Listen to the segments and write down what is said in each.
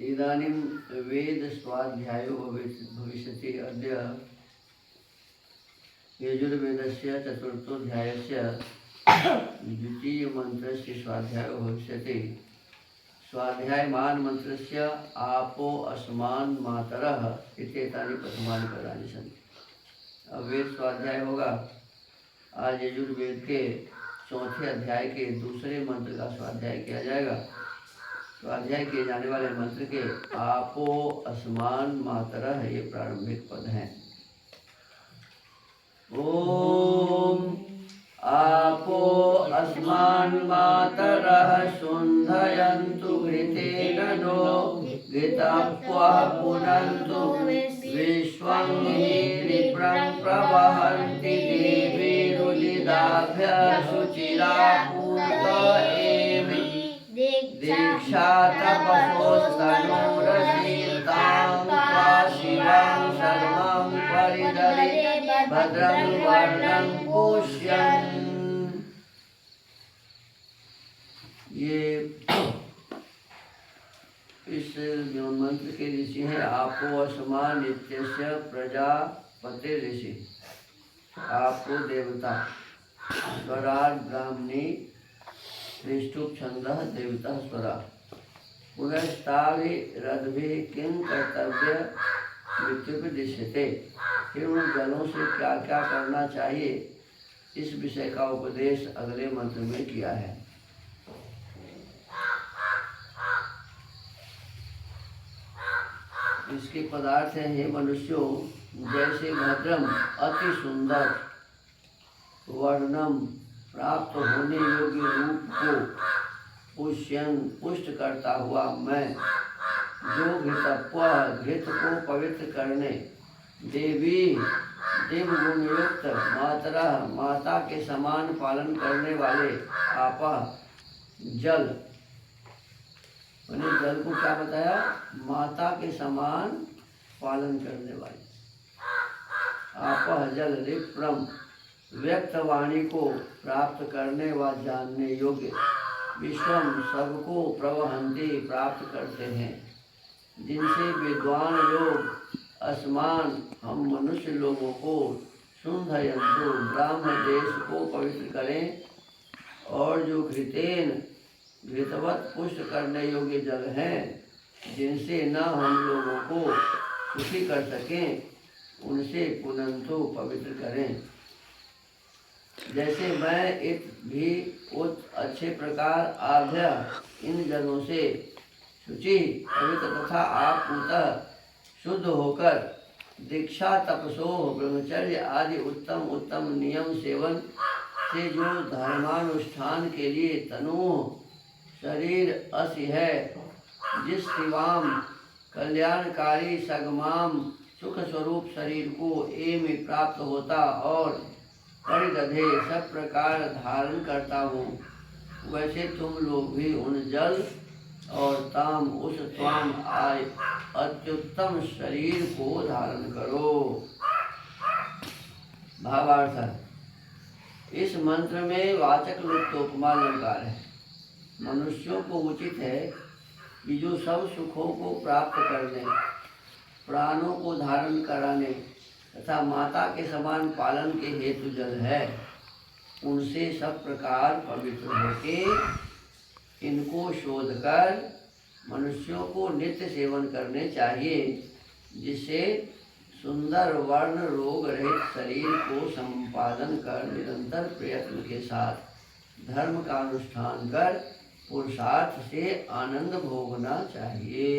इदानीं वेद स्वाध्यायो भविष्यति। अद्य यजुर्वेदस्य चतुर्थोऽध्यायस्य द्वितीयमन्त्रस्य स्वाध्यायो भविष्यति। स्वाध्यायमान मंत्रस्य आपो अस्मान् मातरः इत्येतानि प्रथमानि पदानि सन्ति। अब वेद स्वाध्याय होगा। आज यजुर्वेद के चौथे अध्याय के दूसरे मंत्र का स्वाध्याय किया जाएगा। स्वाध्याय किए जाने वाले मंत्र के आपो अस्मान् मातरः ये प्रारंभिक पद हैं। ओम आपो अस्मान् मातरः शुन्धयन्तु घृतेन नो घृताप्वः पुनन्तु विश्वं विप्रं प्रवहन्ति देवीरुदिदाभ्यः शुचिरापूत एवि दीक्षा तपसोस्तनोरसीतां त्वा शिवां सर्वं परिदरे भद्रं वर्णं पुष्यन्। ये इस मंत्र के ऋषि हैं आपो अस्मान् इत्यस्य प्रजापति ऋषि। आपो देवता स्वराट ब्राह्मणी त्रिष्टुप छंदः देवता स्वरा पुनस्ताभि रद्भि किं कर्तव्य मृत्युपदिश्यते। फिर उन जलों से क्या क्या करना चाहिए इस विषय का उपदेश अगले मंत्र में किया है। इसके पदार्थ हैं हे मनुष्यों, जैसे भद्रम अति सुंदर वर्णम प्राप्त होने योग्य रूप को पुष्यन पुष्ट करता हुआ मैं, जो घृतप्व घृत को पवित्र करने, देवी देवगुण युक्त मातरा माता के समान पालन करने वाले, आपा जल, मैंने जल को क्या बताया, माता के समान पालन करने वाले, आपा जल रिप्रम व्यक्त वाणी को प्राप्त करने व जानने योग्य, विश्वम सबको प्रवहंती प्राप्त करते हैं, जिनसे विद्वान लोग अस्मान हम मनुष्य लोगों को शुंधयन्तु ब्राह्म देश को पवित्र करें, और जो घृतेन घृतवत पुष्ट करने योग्य जल हैं, जिनसे न हम लोगों को सुखी कर सकें, उनसे पुनंतु पवित्र करें। जैसे मैं इत भी उत अच्छे प्रकार आभ्य इन जलों से शुचि पवित्र तथा आप पूतः शुद्ध होकर दीक्षा तपसो ब्रह्मचर्य आदि उत्तम उत्तम नियम सेवन से जो धर्मानुष्ठान के लिए तनु शरीर असि है, जिस शिवाम कल्याणकारी सगमाम सुख स्वरूप शरीर को एवं प्राप्त होता और परिदधे सब प्रकार धारण करता हूँ, वैसे तुम लोग भी उन जल और ताम उस त्वाम आय अत्युत्तम शरीर को धारण करो। भावार्थ, इस मंत्र में वाचक लुप्तोपमा अलंकार है। मनुष्यों को उचित है कि जो सब सुखों को प्राप्त करने, प्राणों को धारण कराने तथा माता के समान पालन के हेतु जल है, उनसे सब प्रकार पवित्र होके इनको शोध कर मनुष्यों को नित्य सेवन करने चाहिए, जिससे सुंदर वर्ण रोग रहित शरीर को संपादन कर निरंतर प्रयत्न के साथ धर्म का अनुष्ठान कर पुरुषार्थ से आनंद भोगना चाहिए।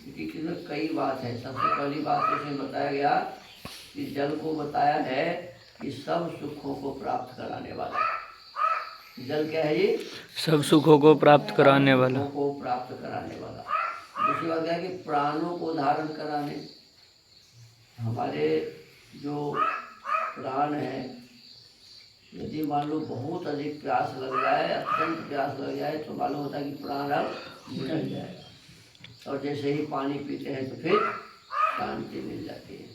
इसमें कई बात है। सबसे पहली बात इसमें बताया गया कि जल को बताया है कि सब सुखों को प्राप्त कराने वाला। जल क्या है? ये सब सुखों को प्राप्त कराने वाला, को प्राप्त कराने वाला। दूसरी बात क्या है कि प्राणों को धारण कराने। हमारे जो प्राण है, यदि मान लो बहुत अधिक प्यास लग जाए, अत्यंत प्यास लग जाए, तो मालूम होता है कि प्राण अब निकल जाएगा, और जैसे ही पानी पीते हैं तो फिर शांति मिल जाती है।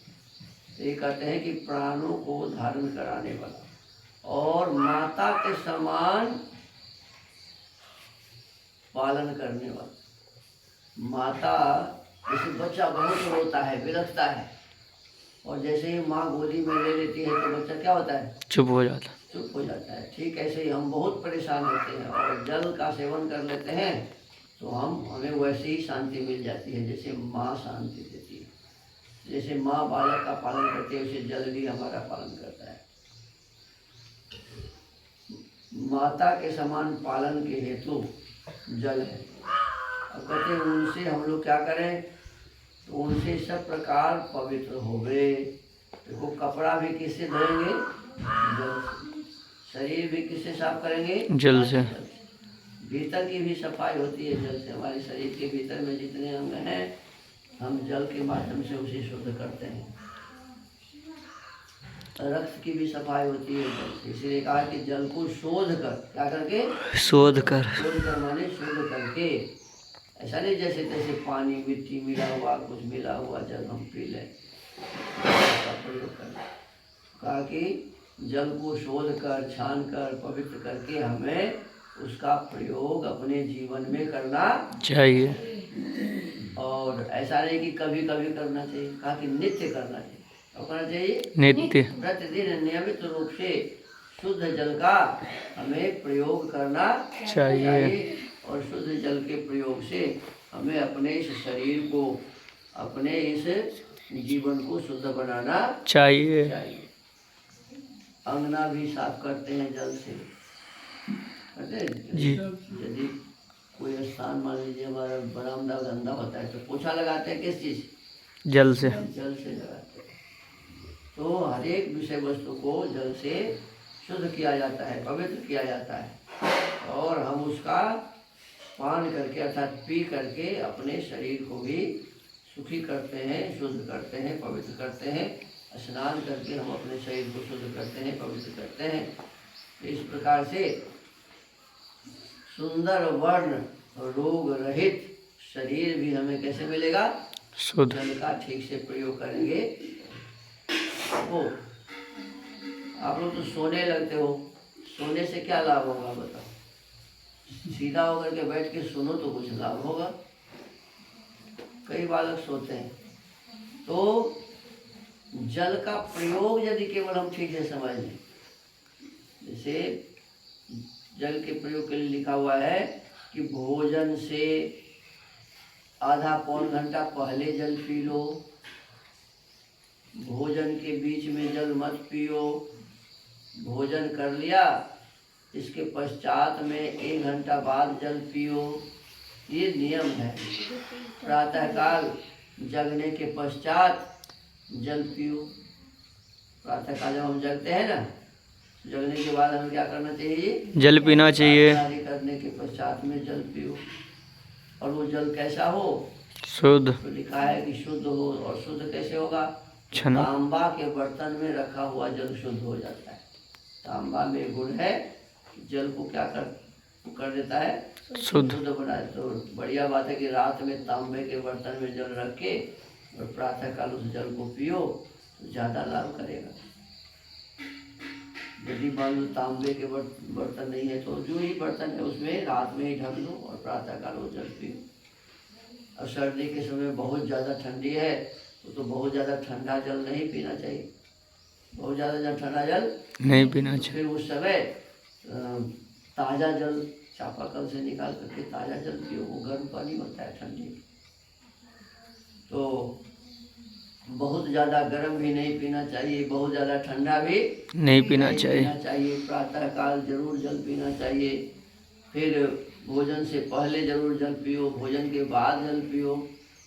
तो ये कहते हैं कि प्राणों को धारण कराने वाला और माता के समान पालन करने वाला। माता, जैसे बच्चा बहुत रोता है, बिलखता है, और जैसे ही माँ गोदी में ले लेती है तो बच्चा क्या होता है? चुप हो जाता। चुप हो जाता है। ठीक ऐसे ही हम बहुत परेशान होते हैं और जल का सेवन कर लेते हैं तो हमें वैसे ही शांति मिल जाती है जैसे माँ शांति देती है। जैसे माँ बालक का पालन करती है वैसे जल भी हमारा पालन करता है। माता के समान पालन के हेतु जल है। अब कहते हैं उनसे हम लोग क्या करें, तो उनसे सब प्रकार पवित्र हो गए। देखो कपड़ा भी किससे धोएंगे? जल से। शरीर भी किससे साफ करेंगे? जल से। भीतर की भी सफाई होती है जल से। हमारे शरीर के भीतर में जितने अंग हैं हम जल के माध्यम से उसे शुद्ध करते हैं। रक्त की भी सफाई होती है जल से। इसलिए कहा कि जल को शोध कर, क्या करके? शोध कर माने शुद्ध करके। ऐसा नहीं जैसे तैसे पानी मिट्टी मिला हुआ कुछ मिला हुआ जल हम पी लें, उसका प्रयोग करें। कहा कि जल को शोध कर, छान कर, पवित्र करके हमें उसका प्रयोग अपने जीवन में करना चाहिए। और ऐसा नहीं कि कभी कभी करना चाहिए, कहा कि नित्य करना चाहिए। क्या करना चाहिए? नित्य। प्रतिदिन नियमित रूप से शुद्ध जल का हमें प्रयोग करना चाहिए। और शुद्ध जल के प्रयोग से हमें अपने इस शरीर को, अपने इस जीवन को शुद्ध बनाना चाहिए। अंगना भी साफ करते हैं जल से, करते हैं जी। यदि कोई स्थान मान लीजिए हमारा बरामदा गंदा होता है तो पोछा लगाते हैं किस चीज? जल से। जल से लगाते हैं। तो हर एक विषय वस्तु को जल से शुद्ध किया जाता है, पवित्र किया जाता है, और हम उसका पान करके अर्थात पी करके अपने शरीर को भी सुखी करते हैं, शुद्ध करते हैं, पवित्र करते हैं। स्नान करके हम अपने शरीर को शुद्ध करते हैं, पवित्र करते हैं। इस प्रकार से सुंदर वर्ण रोग रहित शरीर भी हमें कैसे मिलेगा? शुद्ध। जल का ठीक से प्रयोग करेंगे। वो आप लोग तो सोने लगते हो, सोने से क्या लाभ होगा बताओ? सीधा होकर के बैठ के सुनो तो कुछ लाभ होगा। कई बालक सोते हैं। तो जल का प्रयोग यदि केवल हम ठीक से समझ लें, जैसे जल के प्रयोग के लिए लिखा हुआ है कि भोजन से आधा पौन घंटा पहले जल पी लो, भोजन के बीच में जल मत पियो, भोजन कर लिया इसके पश्चात में 1 घंटा बाद जल पियो, ये नियम है। प्रातःकाल जगने के पश्चात जल पियो। प्रातःकाल जब हम जगते हैं ना, जगने के बाद हमें क्या करना चाहिए? जल पीना चाहिए। करने के पश्चात में जल पियो। और वो जल कैसा हो? शुद्ध। तो लिखा है कि शुद्ध हो। और शुद्ध कैसे होगा? तांबा के बर्तन में रखा हुआ जल शुद्ध हो जाता है। तांबा में गुण है, जल को क्या कर देता है? शुद्ध बना। तो बढ़िया बात है कि रात में तांबे के बर्तन में जल रख के और प्रातःकाल उस जल को पियो तो ज़्यादा लाभ करेगा। यदि मान लो तांबे के बर्तन नहीं है तो जो ही बर्तन है उसमें रात में ही ढक लो और प्रातःकाल वो जल पियो। और सर्दी के समय बहुत ज़्यादा ठंडी है तो बहुत ज़्यादा ठंडा जल नहीं पीना चाहिए। बहुत ज़्यादा ठंडा जल नहीं पीना चाहिए। फिर उस समय ताज़ा जल चापाकल से निकाल करके ताज़ा जल पियो, वो गर्म पानी होता है ठंडी। तो बहुत ज़्यादा गर्म भी नहीं पीना चाहिए, बहुत ज़्यादा ठंडा भी नहीं पीना चाहिए। प्रातःकाल जरूर जल पीना चाहिए। फिर भोजन से पहले जरूर जल पियो, भोजन के बाद जल पियो,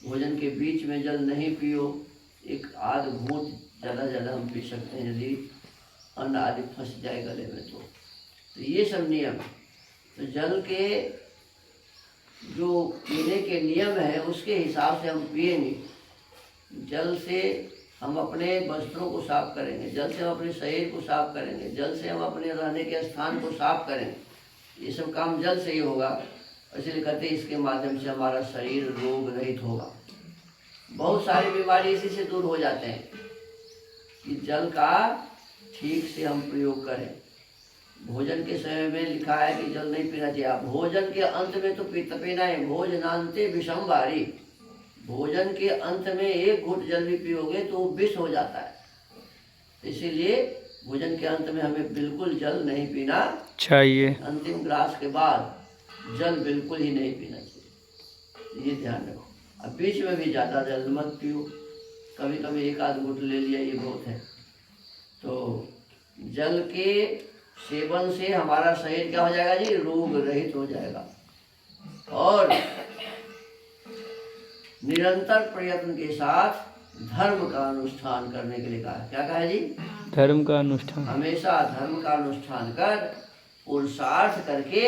भोजन के बीच में जल नहीं पियो। एक आध घूंट ज़्यादा हम पी सकते हैं यदि अन्न आदि फंस जाए गले में तो ये सब नियम। तो जल के जो पीने के नियम है उसके हिसाब से हम पिएंगे। जल से हम अपने वस्त्रों को साफ करेंगे, जल से हम अपने शरीर को साफ करेंगे, जल से हम अपने रहने के स्थान को साफ करेंगे। ये सब काम जल से ही होगा। इसलिए कहते हैं इसके माध्यम से हमारा शरीर रोग रहित होगा। बहुत सारी बीमारी इसी से दूर हो जाते हैं कि जल का ठीक से हम प्रयोग करें। भोजन के समय में लिखा है कि जल नहीं पीना चाहिए। भोजन के अंत में तो पीना है। भोजनांते विषम भारी, भोजन के अंत में एक घूंट जल भी पियोगे तो वो विष हो जाता है। इसीलिए भोजन के अंत में हमें बिल्कुल जल नहीं पीना चाहिए। अंतिम ग्लास के बाद जल बिल्कुल ही नहीं पीना चाहिए, ये ध्यान रखो। अब बीच में भी ज़्यादा जल मत पियो, कभी कभी एक आध घूंट ले लिया ये बहुत है। तो जल के सेवन से हमारा शरीर क्या हो जाएगा जी, रोग रहित हो जाएगा। और निरंतर प्रयत्न के साथ धर्म का अनुष्ठान करने के लिए कहा। क्या कहा है जी, धर्म का अनुष्ठान। हमेशा धर्म का अनुष्ठान कर पुरुषार्थ करके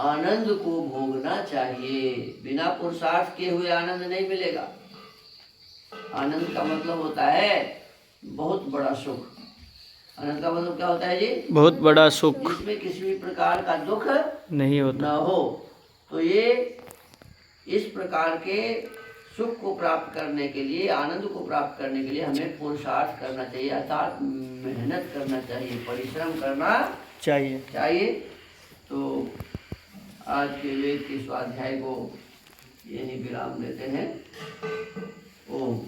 आनंद को भोगना चाहिए। बिना पुरुषार्थ किए हुए आनंद नहीं मिलेगा। आनंद का मतलब होता है बहुत बड़ा सुख। आनंद का मतलब क्या होता है जी, बहुत बड़ा सुख, जिसमें किसी भी प्रकार का दुख नहीं होता न हो। तो ये इस प्रकार के सुख को प्राप्त करने के लिए, आनंद को प्राप्त करने के लिए हमें पुरुषार्थ करना चाहिए, अर्थात मेहनत करना चाहिए, परिश्रम करना चाहिए। तो आज के वेद के स्वाध्याय को यही विराम देते हैं। ओम।